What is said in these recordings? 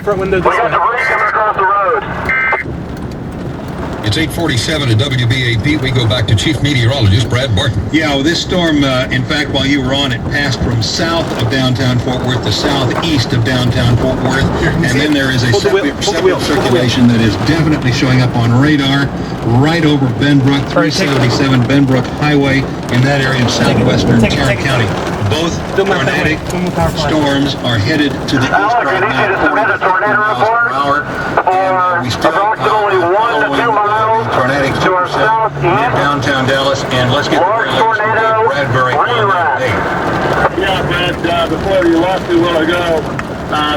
front window this way. We got debris coming across the road. It's 8:47 at WBAP. We go back to Chief Meteorologist Brad Barton. Yeah, well, this storm, in fact, while you were on, it passed from south of downtown Fort Worth to southeast of downtown Fort Worth. And then there is a separate circulation that is definitely showing up on radar right over Benbrook, 377 Benbrook Highway in that area of southwestern Tarrant County. Both tornadic storms are headed to the east right now, 40 to 50 miles per hour. And we still approximately 1 to 2 miles tornadic to our southeast near downtown Dallas. And let's get large tornado Bradbury on that date. Yeah, Brad, before you lost me a while ago,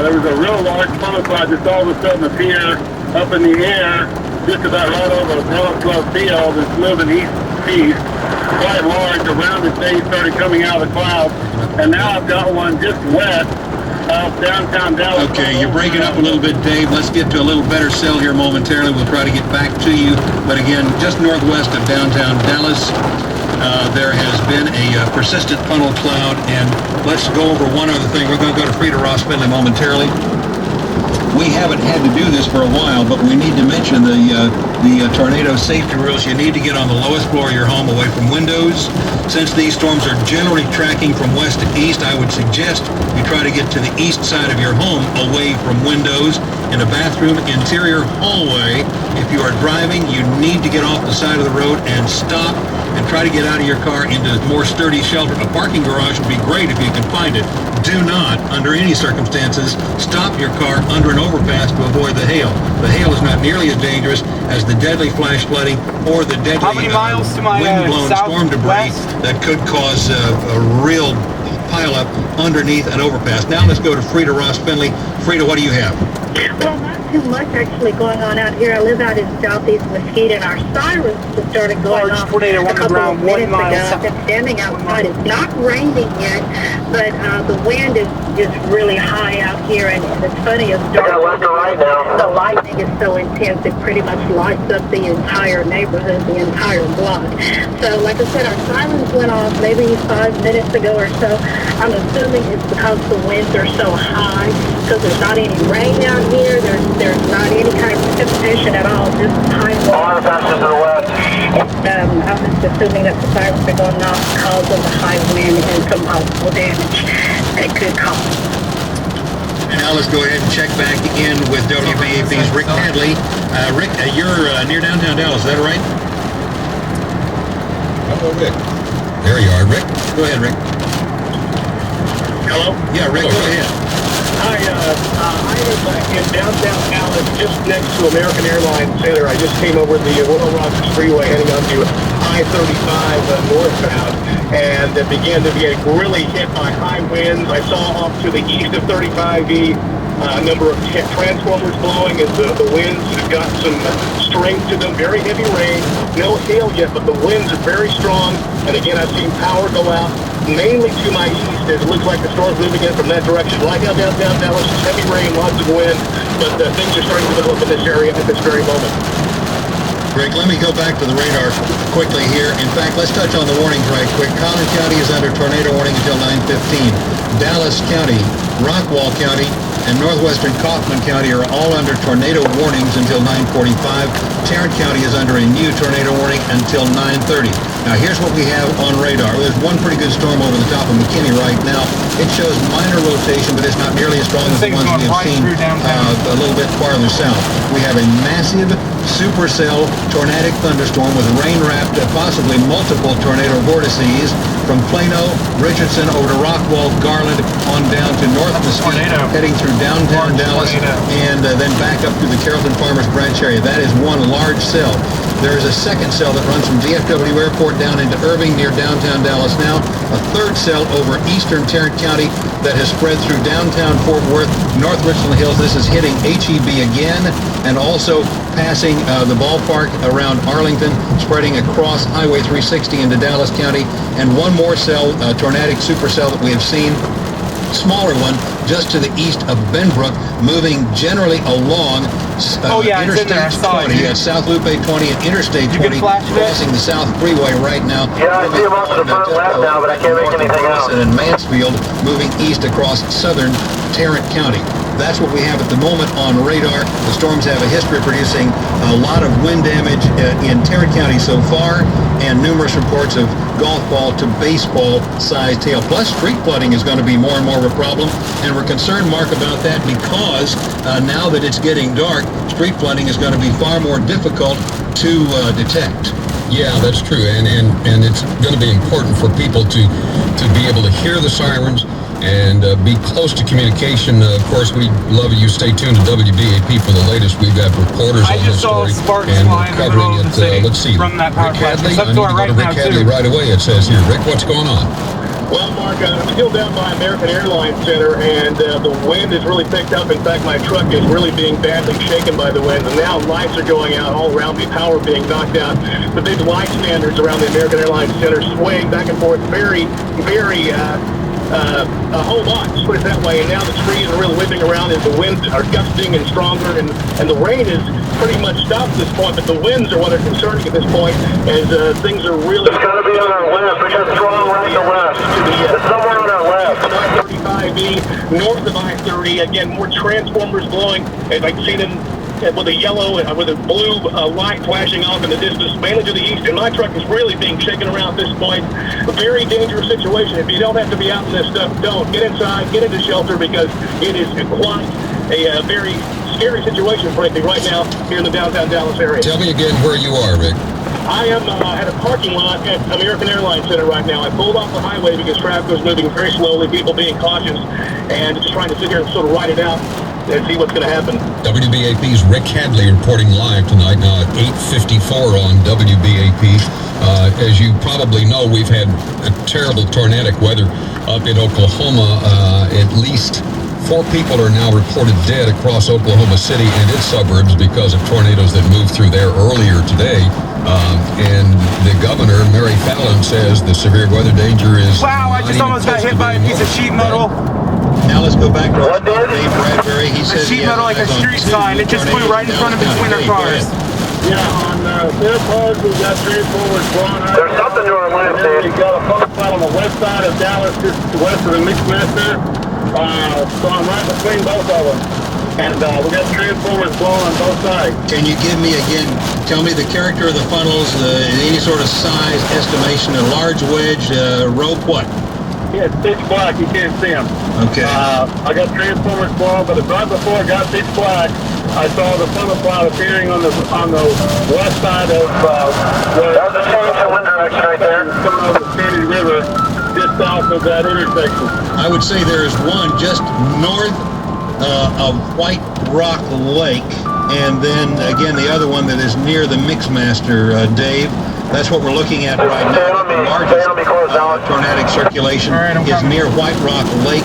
there was a real large funnel cloud just all of a sudden appear up in the air, just about right over the Dallas Club field. It's moving east-east, quite large. Around it, they started coming out of the clouds. And now I've got one just west of downtown Dallas. Okay, you're breaking up a little bit, Dave. Let's get to a little better cell here momentarily. We'll try to get back to you. But again, just northwest of downtown Dallas, there has been a persistent funnel cloud. And let's go over one other thing. We're going to go to Frida Ross Finley momentarily. We haven't had to do this for a while, but we need to mention the tornado safety rules. You need to get on the lowest floor of your home away from windows. Since these storms are generally tracking from west to east, I would suggest you try to get to the east side of your home away from windows. In a bathroom interior hallway, if you are driving, you need to get off the side of the road and stop and try to get out of your car into more sturdy shelter. A parking garage would be great if you can find it. Do not, under any circumstances, stop your car under an overpass to avoid the hail. The hail is not nearly as dangerous as the deadly flash flooding or the deadly wind-blown storm debris that could cause a real pileup underneath an overpass. Now let's go to Frida Ross Finley. Frida, what do you have? Well, not too much actually going on out here. I live out in southeast Mesquite, and our sirens just started going off a couple of minutes ago. I've been standing outside. It's not raining yet, but the wind is just really high out here, and it's funny, it's dark. The lightning is so intense, it pretty much lights up the entire neighborhood, the entire block. So, like I said, our sirens went off maybe 5 minutes ago or so. I'm assuming it's because the winds are so high, because there's not any rain out here. There's not any kind of precipitation at all, just high wind. All the passes to the west. I'm just assuming that the sirens are going off because of the high wind and some possible damage that could cause. Now let's go ahead and check back in with WBAP's Rick Hadley. Rick, you're near downtown Dallas, is that right? Hello, Rick. There you are, Rick. Go ahead, Rick. Hello? Yeah, Rick, go ahead. Hi, I am in downtown Dallas, just next to American Airlines Center. I just came over the Royal Rogers Freeway heading onto I-35 northbound, and it began to get really hit by high winds. I saw off to the east of 35E a number of transformers blowing as the winds have got some strength to them. Very heavy rain, no hail yet, but the winds are very strong. And again, I've seen power go out, mainly to my east, as it looks like the storm's moving in from that direction. Right now downtown Dallas, heavy rain, lots of wind, but things are starting to develop in this area at this very moment. Rick, let me go back to the radar quickly here. In fact, let's touch on the warnings right quick. Collin County is under tornado warning until 9:15. Dallas County, Rockwall County, and northwestern Kaufman County are all under tornado warnings until 9:45. Tarrant County is under a new tornado warning until 9:30. Now here's what we have on radar. There's one pretty good storm over the top of McKinney right now. It shows minor rotation, but it's not nearly as strong as the ones we have seen a little bit farther south. We have a massive supercell tornadic thunderstorm with rain-wrapped, possibly multiple tornado vortices from Plano, Richardson, over to Rockwall, Garland, on down to North Mesquite, heading through downtown Dallas, and then back up through the Carrollton Farmers Branch area. That is one large cell. There is a second cell that runs from DFW Airport down into Irving near downtown Dallas now. A third cell over eastern Tarrant County that has spread through downtown Fort Worth, North Richland Hills. This is hitting HEB again, and also passing the ballpark around Arlington, spreading across Highway 360 into Dallas County. And one more cell, tornadic supercell that we have seen, smaller one, just to the east of Benbrook, moving generally along Interstate 20, South Loop 820 and Interstate 20, crossing the South Freeway right now. Yeah, I see them off to the front left now, but I can't make anything out. And Mansfield, moving east across southern Tarrant County. That's what we have at the moment on radar. The storms have a history of producing a lot of wind damage in Tarrant County so far, and numerous reports of golf ball to baseball sized hail. Plus, street flooding is going to be more and more of a problem, and we're concerned, Mark, about that because now that it's getting dark, street flooding is going to be far more difficult to detect. Yeah, that's true, and it's going to be important for people to be able to hear the sirens and be close to communication. Of course, we love you. Stay tuned to WBAP for the latest. We've got reporters on this story, and we're covering it. Let's see, from that power Rick plant. Hadley. It's up I need to to our go right to Rick now, Hadley too. right away. It says here, Rick, what's going on? Well, Mark, I'm still down by American Airlines Center, and the wind has really picked up. In fact, my truck is really being badly shaken by the wind, and now lights are going out all around me, power being knocked out. The big light standards around the American Airlines Center swaying back and forth very, very a whole lot, just put it that way. And now the trees are really whipping around as the winds are gusting and stronger, and the rain is pretty much stopped at this point, but the winds are what are concerning at this point as things are really... It's going to be on our left. We got strong right to left. It's somewhere on our left. I-35E, north of I-30. Again, more transformers blowing, as I can see them with a yellow, with a blue light flashing off in the distance, mainly to the east. And my truck is really being shaken around at this point. A very dangerous situation. If you don't have to be out in this stuff, don't. Get inside, get into shelter, because it is quite a very scary situation, frankly, right now here in the downtown Dallas area. Tell me again where you are, Rick. I am at a parking lot at American Airlines Center right now. I pulled off the highway because traffic was moving very slowly, people being cautious, and just trying to sit here and sort of ride it out and see what's going to happen. WBAP's Rick Hadley reporting live tonight now at 8:54 on WBAP. As you probably know, we've had a terrible tornadic weather up in Oklahoma. At least 4 people are now reported dead across Oklahoma City and its suburbs because of tornadoes that moved through there earlier today. And the governor, Mary Fallin, says the severe weather danger is... Wow, I just almost got hit by a piece of sheet metal. Now let's go back to What did? Dave Bradbury. He A says sheet he has metal like a eyes on street 2 sign. It just flew right in front of between our Dave, go cars. ahead. Yeah, on their cars, we've got transformers blowing out. There's something to our left, And then Dave. we've got a phone spot on the west side of Dallas, just west of the Mixmaster. So I'm right between both of them. And we got transformers blowing on both sides. Can you give me again, tell me the character of the funnels, any sort of size estimation, a large wedge, rope, what? Yeah, it's pitch black. You can't see them. Okay. I got transformers blowing, but right before it got pitch black, I saw the funnel cloud appearing on the west side of where That's a change in wind direction right there. coming over the Sandy River, just south of that intersection. I would say there is one just north of White Rock Lake, and then again the other one that is near the Mixmaster, Dave. That's what we're looking at right now. The largest tornadic circulation is near White Rock Lake,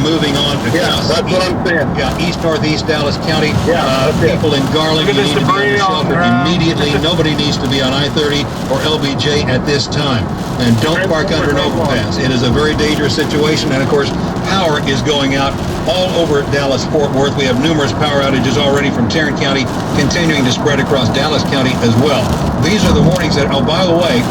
moving on across that's what I'm saying. east-northeast Dallas County. That's it. People in Garland, you Look at need this to be on debris on the shelter ground. immediately. Nobody needs to be on I-30 or LBJ at this time. And don't park under an overpass. It is a very dangerous situation, and of course, power is going out all over Dallas-Fort Worth. We have numerous power outages already from Tarrant County, continuing to spread across Dallas County as well. These are the warnings that, oh, by the way,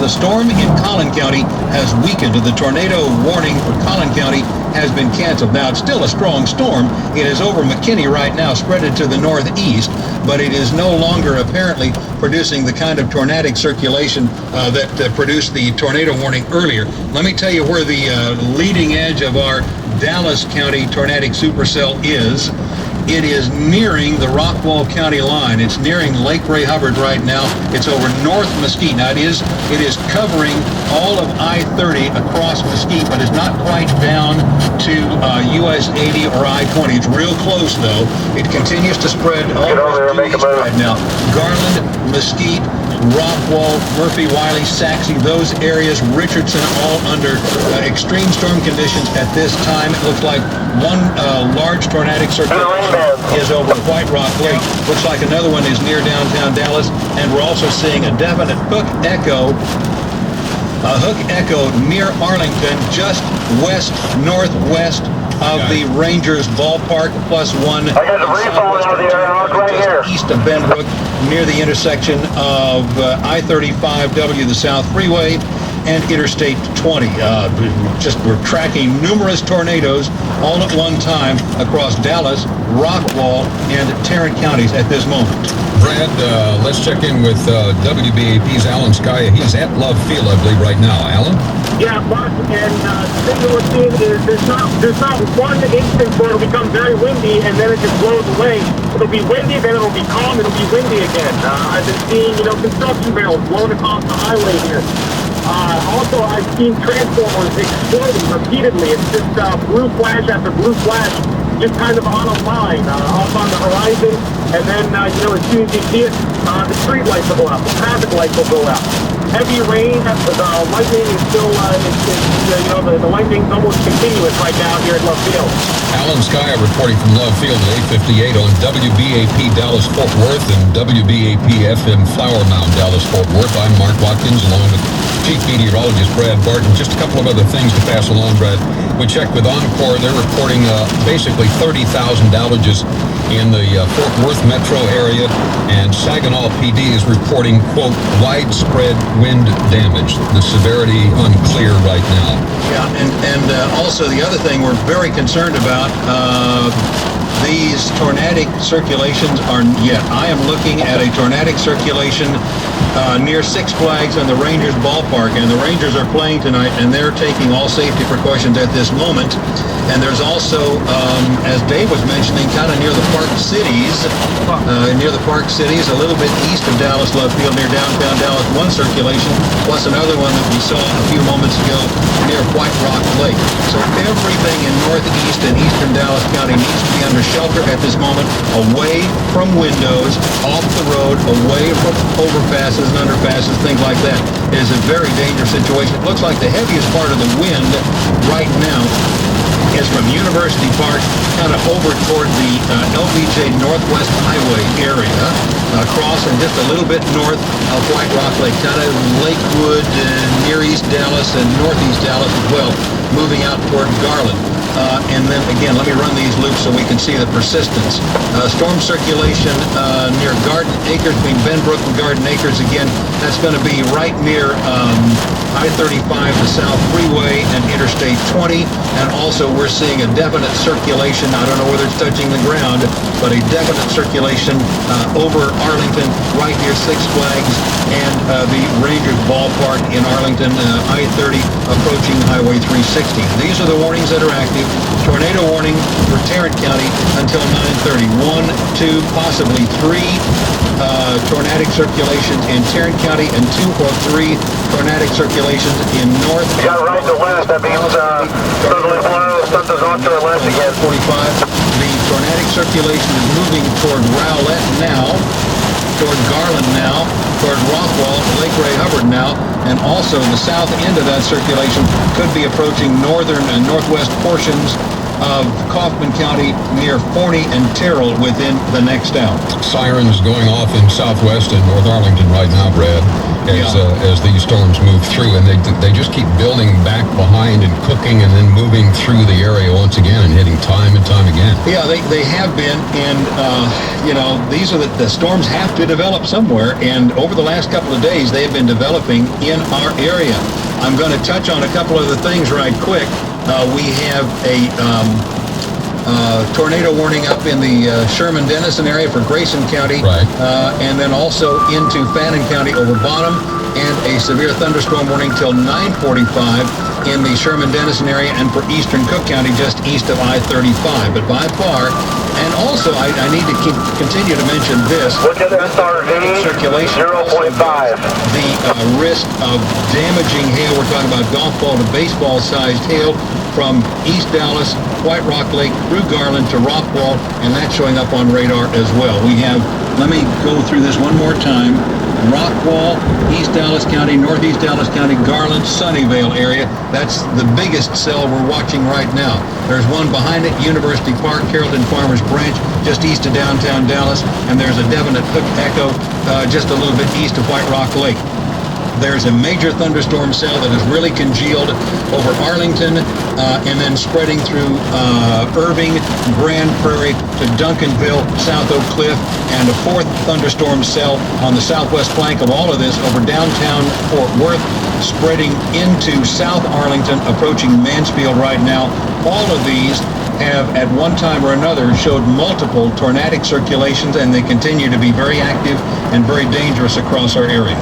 the storm in Collin County has weakened. The tornado warning for Collin County has been canceled. Now, it's still a strong storm. It is over McKinney right now, spread it to the northeast, but it is no longer apparently producing the kind of tornadic circulation that produced the tornado warning earlier. Let me tell you where the leading edge of our Dallas County tornadic supercell is. It is nearing the Rockwall County line. It's nearing Lake Ray Hubbard right now. It's over North Mesquite. Now, it is covering all of I-30 across Mesquite, but it's not quite down to US 80 or I-20. It's real close, though. It continues to spread all over there, make a east move. right now. Garland, Mesquite, Rockwall, Murphy, Wiley, Saxe, those areas, Richardson, all under extreme storm conditions at this time. It looks like one large tornadic circulation is over White Rock Lake. Looks like another one is near downtown Dallas, and we're also seeing a definite hook echo near Arlington, just west-northwest of the Rangers ballpark, +1. I got debris falling out of the air right here. East of Benbrook, near the intersection of I-35W, the South Freeway, and Interstate 20. We're tracking numerous tornadoes all at one time across Dallas, Rockwall, and Tarrant counties at this moment. Brad, let's check in with WBAP's Alan Skaya. He's at Love Field, I believe, right now. Alan? Yeah, Mark, and the thing that we're seeing is there's not one instance where it'll become very windy and then it just blows away. It'll be windy, then it'll be calm, it'll be windy again. I've been seeing, construction barrels blown across the highway here. Also, I've seen transformers exploding repeatedly. It's just blue flash after blue flash, just kind of on a line off on the horizon. And then, as soon as you see it, the street lights will go out, the traffic lights will go out. Heavy rain, the lightning is still, the lightning's almost continuous right now here at Love Field. Alan Skaya reporting from Love Field at 8:58 on WBAP Dallas-Fort Worth and WBAP FM Flower Mound Dallas-Fort Worth. I'm Mark Watkins along with Chief Meteorologist Brad Barton. Just a couple of other things to pass along, Brad. We checked with Encore. They're reporting basically 30,000 outages in the Fort Worth metro area, and Saginaw PD is reporting, quote, widespread wind damage. The severity unclear right now. Yeah, and also the other thing we're very concerned about, these tornadic circulations are yet. I am looking at a tornadic circulation near Six Flags and the Rangers ballpark, and the Rangers are playing tonight, and they're taking all safety precautions at this moment. And there's also, as Dave was mentioning, kind of near the Park Cities, a little bit east of Dallas Love Field, near downtown Dallas, one circulation, plus another one that we saw a few moments ago near White Rock Lake. So everything in northeast and eastern Dallas County needs to be under shelter at this moment, away from windows, off the road, away from overpasses and underpasses, things like that. It is a very dangerous situation. It looks like the heaviest part of the wind right now is from University Park, kind of over toward the LBJ Northwest Highway area, across and just a little bit north of White Rock Lake, kind of Lakewood, near East Dallas and Northeast Dallas as well, moving out toward Garland. And then again, let me run these loops so we can see the persistence. Storm circulation near Garden Acres, between Benbrook and Garden Acres, again, that's going to be right near I-35, the South Freeway, and Interstate 20. And also we're seeing a definite circulation, I don't know whether it's touching the ground, but a definite circulation over Arlington, right near Six Flags, and the Rangers ballpark in Arlington, I-30 approaching Highway 360. These are the warnings that are active. Tornado warning for Tarrant County until 9:30. 1, 2, possibly 3 tornadic circulations in Tarrant County, and 2 or 3 tornadic circulations in north. You got right to west. That means southerly blow, something's off to our left again. 45. The tornadic circulation is moving toward Rowlett now, toward Garland now, toward Rockwall, Lake Ray Hubbard now, and also the south end of that circulation could be approaching northern and northwest portions of Kaufman County near Forney and Terrell within the next hour. Sirens going off in southwest and North Arlington right now, Brad, as these storms move through, and they just keep building back behind and cooking and then moving through the area once again and hitting time and time again. Yeah, they have been, and these are the storms have to develop somewhere, and over the last couple of days they have been developing in our area. I'm going to touch on a couple of the things right quick. We have a tornado warning up in the Sherman-Denison area for Grayson County, right. And then also into Fannin County over Bonham, and a severe thunderstorm warning till 9:45 in the Sherman-Denison area and for eastern Cook County just east of I-35. But by far, and also I need to continue to mention this. Look at SRV, circulation 0.5. The risk of damaging hail. We're talking about golf ball to baseball sized hail from East Dallas, White Rock Lake, through Garland to Rockwall, and that's showing up on radar as well. We have, let me go through this one more time. Rockwall, East Dallas County, Northeast Dallas County, Garland, Sunnyvale area. That's the biggest cell we're watching right now. There's one behind it, University Park, Carrollton Farmers Branch, just east of downtown Dallas, and there's a definite hook echo just a little bit east of White Rock Lake. There's a major thunderstorm cell that is really congealed over Arlington and then spreading through Irving, Grand Prairie to Duncanville, South Oak Cliff, and a fourth thunderstorm cell on the southwest flank of all of this over downtown Fort Worth, spreading into South Arlington, approaching Mansfield right now. All of these have at one time or another showed multiple tornadic circulations, and they continue to be very active and very dangerous across our area.